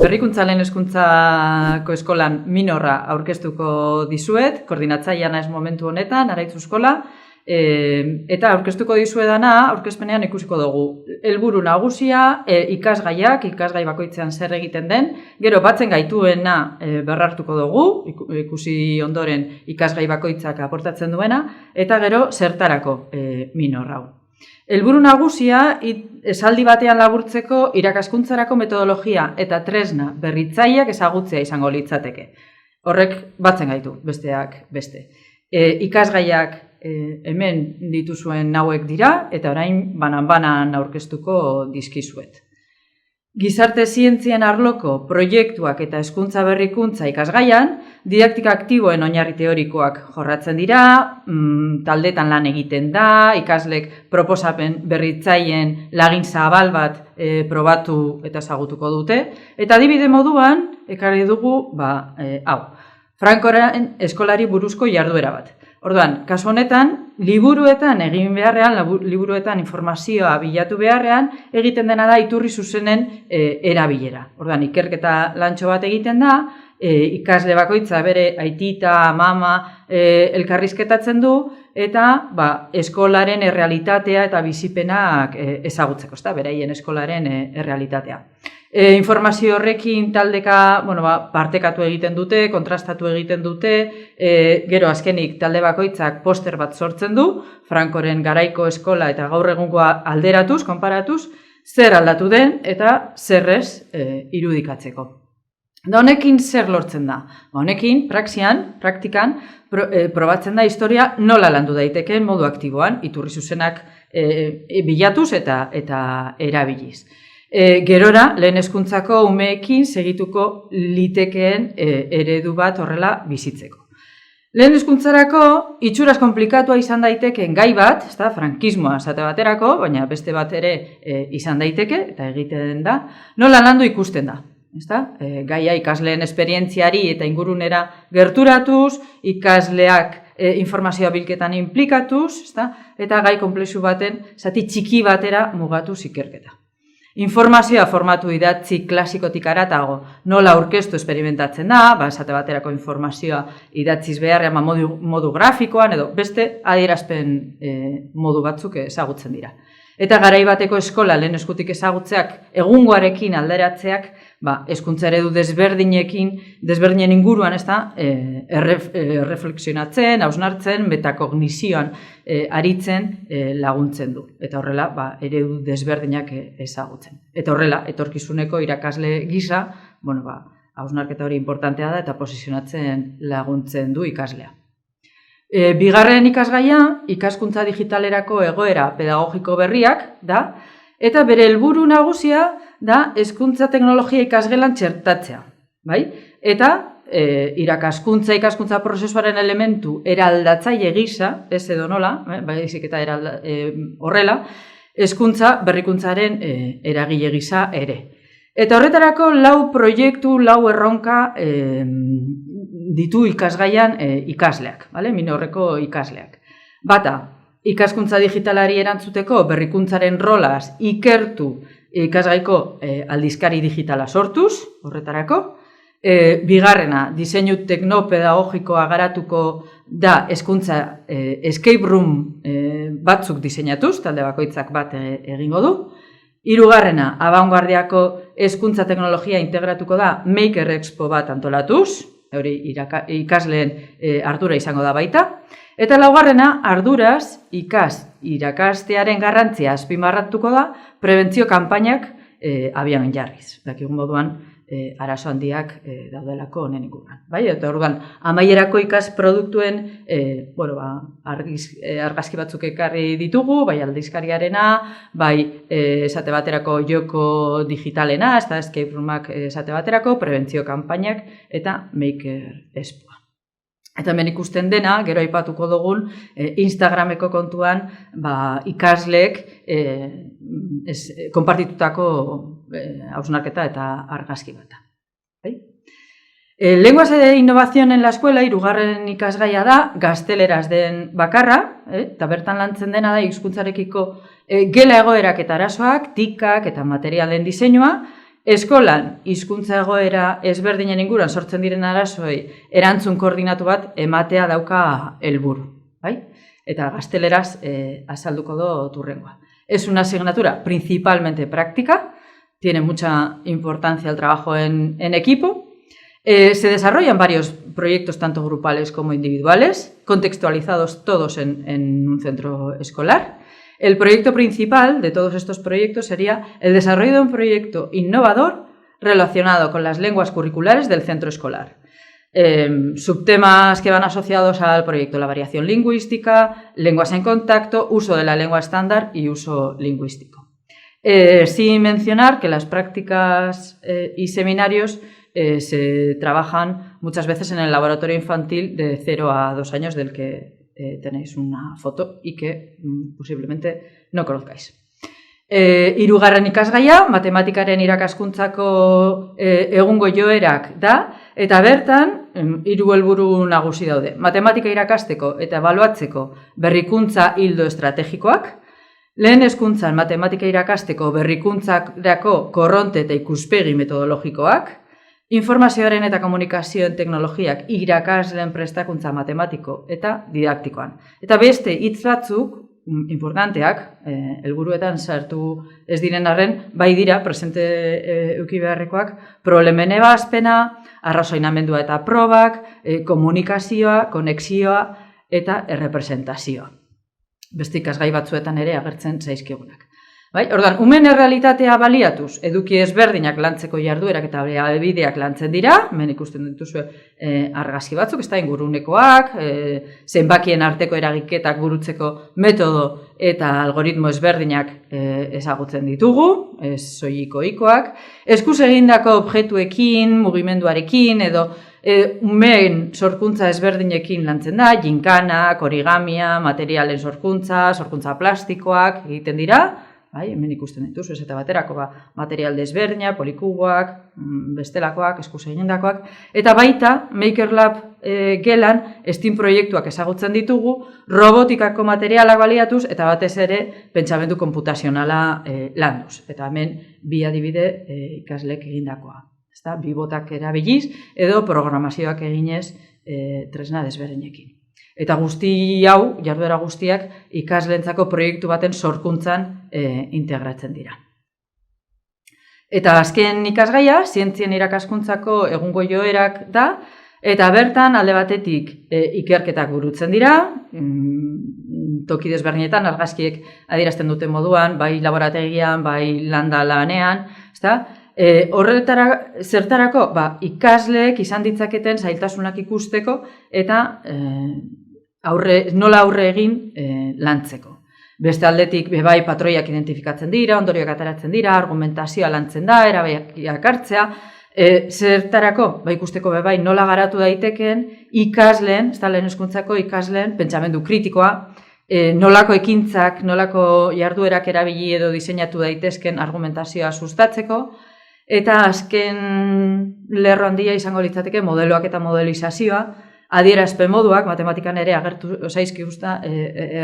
Berrikuntza lehen hezkuntzako eskolan minorra aurkeztuko dizuet, koordinatzaileana ez momentu honetan, Araitz eskola, eta aurkeztuko dizuedana, aurkezpenean ikusiko dugu. Helburu nagusia, ikasgaiak, ikasgai bakoitzean zer egiten den, gero batzen gaituena berrartuko dugu, ikusi ondoren ikasgai bakoitzak aportatzen duena, eta gero zertarako minor hau. Helburu nagusia, esaldi batean laburtzeko irakaskuntzarako metodologia eta tresna berritzaileak ezagutzea izango litzateke. Horrek batzen gaitu, besteak beste. Ikasgaiak hemen dituzuen hauek dira, eta orain banan-banan aurkeztuko dizkizuet. Gizarte zientzien arloko proiektuak eta hezkuntza berrikuntza ikasgaian, didaktika aktiboen oinarri teorikoak jorratzen dira, taldetan lan egiten da, ikaslek proposapen berritzaileen lagin zabal bat probatu eta ezagutuko dute, eta adibide moduan ekarri dugu hau, Frankoren eskolari buruzko jarduera bat. Orduan, kasu honetan, liburuetan egin beharrean, liburuetan informazioa bilatu beharrean, egiten dena da iturri zuzenen erabilera. Orduan, ikerketa lantxo bat egiten da, ikasle bakoitza bere aitita, mama elkarrizketatzen du, eta eskolaren errealitatea eta bizipenak ezagutzeko, beraien eskolaren errealitatea. Informazio horrekin taldeka partekatu egiten dute, kontrastatu egiten dute, gero azkenik talde bakoitzak poster bat sortzen du, Frankoren garaiko eskola eta gaur egungoa alderatuz, konparatuz, zer aldatu den eta zerrez irudikatzeko. Da honekin zer lortzen da? Honekin, praktikan, probatzen da historia nola landu daitekeen modu aktiboan, iturri zuzenak bilatuz eta erabiliz. Gerora, lehen hezkuntzako umeekin segituko litekeen eredu bat horrela bizitzeko. Lehen hezkuntzarako itxuraz konplikatua izan daitekeen gai bat, frankismoa esate baterako, baina beste bat ere izan daiteke, eta egiten da, nola landu ikusten da. Gaia ikasleen esperientziari eta ingurunera gerturatuz, ikasleak informazioa bilketan inplikatuz, eta gai konplexu baten zati txiki batera mugatuz ikerketa. Informazioa formatu idatzi klasikotik haratago nola aurkeztu esperimentatzen da, esate baterako informazioa idatziz beharrean modu grafikoan edo beste adierazpen modu batzuk ezagutzen dira. Eta garai bateko eskola lehen eskutik ezagutzeak egungoarekin alderatzeak hezkuntza eredu desberdinen inguruan erreflexionatzen, hausnartzen, metakognizioan aritzen laguntzen du. Eta horrela eredu desberdinak ezagutzen. Eta horrela, etorkizuneko irakasle gisa, hausnarketa hori importantea da eta posizionatzen laguntzen du ikaslea. Bigarren ikasgaia, ikaskuntza digitalerako egoera pedagogiko berriak da, eta bere helburu nagusia da hezkuntza teknologia ikasgelan txertatzea. Eta ikaskuntza prozesuaren elementu eraldatzaile gisa, ez edo nola, baizik eta horrela, hezkuntza berrikuntzaren eragile gisa ere. Eta horretarako 4 proiektu, 4 erronka ditu ikasgaian ikasleak, minorreko ikasleak. Bata, ikaskuntza digitalari erantzuteko berrikuntzaren rolaz ikertu ikasgaiko aldizkari digitala sortuz, horretarako. Bigarrena, diseinu teknopedagogikoa garatuko da hezkuntza escape room batzuk diseinatuz, talde bakoitzak bat egingo du. Hirugarrena, abanguardiako hezkuntza teknologia integratuko da Maker Expo bat antolatuz, hori ikasleen ardura izango da baita. Eta laugarrena, arduraz irakastearen garrantzia azpimarratuko da prebentzio kanpainak abian jarriz. Dakigun moduan arazo handiak daudelako honen inguruan. Eta orduan, amaierako ikasproduktuen argazki batzuk ekarri ditugu, bai aldizkariarena, bai esate baterako joko digitalena, escape roomak esate baterako, prebentzio kanpainak eta Maker Expoa. Eta hemen ikusten dena, gero aipatuko dugun, Instagrameko kontuan ikasleek konpartitutako hausnarketa eta argazki bat. Lenguas de innovación en la escuela, 3. ikasgaia da, gazteleraz den bakarra, eta bertan lantzen dena da hizkuntzarekiko gela egoerak eta arazoak, tikak eta materialen diseinua, eskolan hizkuntza egoera ezberdinen inguruan sortzen diren arazoei erantzun koordinatu bat ematea dauka helburu, bai? Eta gazteleraz azalduko dut hurrengoa. Es una asignatura principalmente práctica, tiene mucha importancia el trabajo en equipo. Se desarrollan varios proyectos, tanto grupales como individuales, contextualizados todos en un centro escolar. El proyecto principal de todos estos proyectos sería el desarrollo de un proyecto innovador relacionado con las lenguas curriculares del centro escolar. Subtemas que van asociados al proyecto: la variación lingüística, lenguas en contacto, uso de la lengua estándar y uso lingüístico. Sin mencionar que las prácticas y seminarios se trabajan muchas veces en el laboratorio infantil de 0 a 2 años, del que tenéis una foto y que posiblemente no conozcáis. Hirugarren ikasgaia, matematikaren irakaskuntzako egungo joerak da, eta bertan 3 helburu nagusi daude. Matematika irakasteko eta ebaluatzeko berrikuntza ildo estrategikoak, lehen hezkuntzan matematika irakasteko berrikuntzarako korronte eta ikuspegi metodologikoak, informazioaren eta komunikazioen teknologiak irakasleen prestakuntza matematiko eta didaktikoan. Eta beste hitz batzuk importanteak, helburuetan sartu ez diren arren, bai dira, presente eduki beharrekoak, problemen ebazpena, arrazoinamendua eta probak, komunikazioa, konexioa eta errepresentazioa. Beste ikasgai batzuetan ere agertzen zaizkigunak. Bai, orduan, umen errealitatea baliatuz, eduki ezberdinak lantzeko jarduerak eta bideak lantzen dira, hemen ikusten dituzue argazki batzuk, ez da ingurunekoak, zenbakien arteko eragiketak burutzeko metodo eta algoritmo ezberdinak ezagutzen ditugu, ez soilik ohikoak, eskuz egindako objektuekin, mugimenduarekin edo umeen sorkuntza ezberdinekin lantzen da, ginkanak, origamia, materialen sorkuntza plastikoak egiten dira. Bai, hemen ikusten dituzu, ez eta baterako material desberdina, polikuboak, bestelakoak, eskuz egindakoak, eta baita Maker Lab gelan STEAM proiektuak ezagutzen ditugu, robotikako materialak baliatuz eta batez ere pentsamendu konputazionala landuz. Eta hemen bi adibide ikaslek egindakoa. Ezta, bi botak erabiliz edo programazioak eginez tresna desberdinekin. Eta guzti hau, jarduera guztiak, ikasleentzako proiektu baten sorkuntzan integratzen dira. Eta azken ikasgaia, zientzien irakaskuntzako egungo joerak da, eta bertan alde batetik ikerketak burutzen dira, toki desberdinetan argazkiek adierazten duten moduan, bai laborategian, bai landa lanean, ezta? Zertarako, ikasleek izan ditzaketen zailtasunak ikusteko eta nola aurre egin lantzeko. Beste aldetik, bai patroiak identifikatzen dira, ondorioak ateratzen dira, argumentazioa lantzen da, erabakiak hartzea, zertarako, ikusteko bai nola garatu daiteken ikasleen, ez da lehen hezkuntzako ikasleen pentsamendu kritikoa, nolako ekintzak, nolako jarduerak erabili edo diseinatu daitezken argumentazioa sustatzeko, eta azken lerro handia izango litzateke modeloak eta modelizazioa, adierazpen moduak, matematikan ere agertu zaizkiguzta,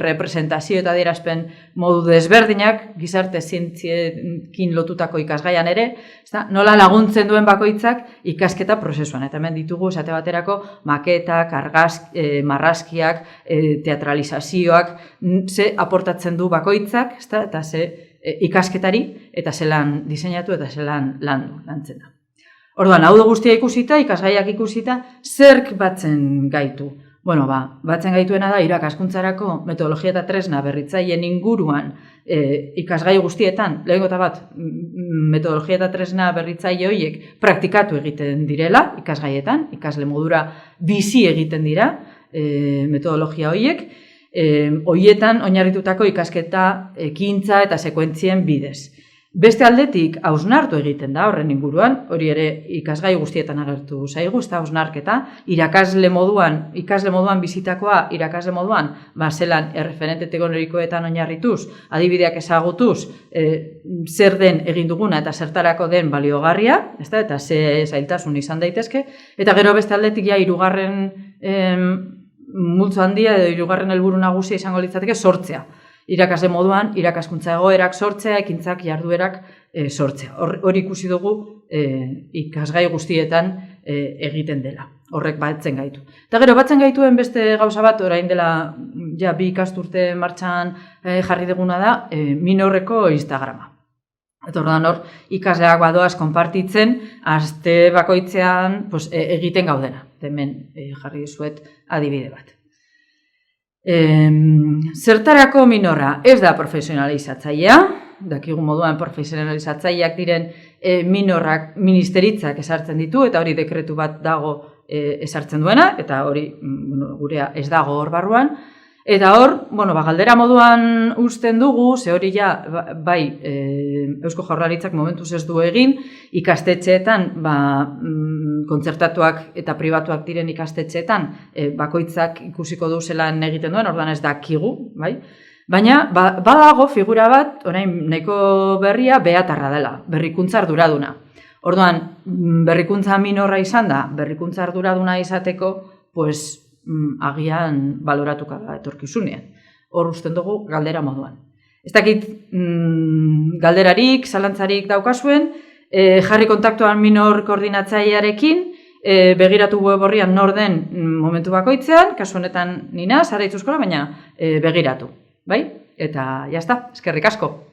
representazio eta adierazpen modu desberdinak, gizarte zientziekin lotutako ikasgaian ere, nola laguntzen duen bakoitzak ikasketa prozesuan. Eta hemen ditugu, esate baterako, maketak, marrazkiak, teatralizazioak, ze aportatzen du bakoitzak, eta ze ikasketari, eta zelan diseinatu eta zelan lantzen da. Orduan, hau guztia ikusita, ikasgaiak ikusita, zerk batzen gaitu? Bueno, batzen gaituena da irakaskuntzarako metodologia eta tresna berritzaileen inguruan ikasgai guztietan, lehenengo eta bat, metodologia eta tresna berritzaile horiek praktikatu egiten direla ikasgaietan, ikasle modura bizi egiten dira metodologia horiek, horietan oinarritutako ikasketa ekintza eta sekuentzien bidez. Beste aldetik, hausnartu egiten da horren inguruan, hori ere ikasgai guztietan agertu zaigu, ez da hausnarketa, ikasle moduan bizitakoa, irakasle moduan, zelan erreferente teknologikoetan oinarrituz, adibideak ezagutuz, zer den egin duguna eta zertarako den baliogarria, eta ze zailtasun izan daitezke, eta gero beste aldetik ja hirugarren multzo handia edo hirugarren helburu nagusia izango litzateke sortzea. Irakasle moduan, irakaskuntza egoerak sortzea, ekintzak, jarduerak sortzea. Hori ikusi dugu ikasgai guztietan egiten dela. Horrek batzen gaitu. Eta gero, batzen gaituen beste gauza bat, orain dela ja 2 ikasturte martxan jarri duguna da, Minorreko Instagrama. Eta orduan hor, ikasleak badoaz konpartitzen, aste bakoitzean egiten gaudena. Hemen jarri dizuet adibide bat. Zertarako Minorra ez da profesionalizatzailea, dakigun moduan profesionalizatzaileak diren Minorrak ministeritzak esartzen ditu, eta hori dekretu bat dago esartzen duena, eta hori gurea ez dago hor barruan. Eta hor, galdera moduan uzten dugu, ze hori ja, bai, Eusko Jaurlaritzak momentuz ez du egin, ikastetxeetan, kontzertatuak eta pribatuak diren ikastetxeetan, bakoitzak ikusiko du zelan egiten duen, orduan ez dakigu, bai? Baina, badago figura bat, orain nahiko berria, beatarra dela, berrikuntza arduraduna. Orduan, berrikuntza minorra izan da, berrikuntza arduraduna izateko, agian baloratuka da etorkizunean. Hor usten dugu galdera moduan. Ez dakit galderarik, zalantzarik daukazuen, jarri kontaktuan Minor koordinatzailearekin, begiratu web horrian nor den momentu bakoitzean, kasu honetan nina, Sara Itxuskola, baina begiratu. Bai? Eta jazta, eskerrik asko.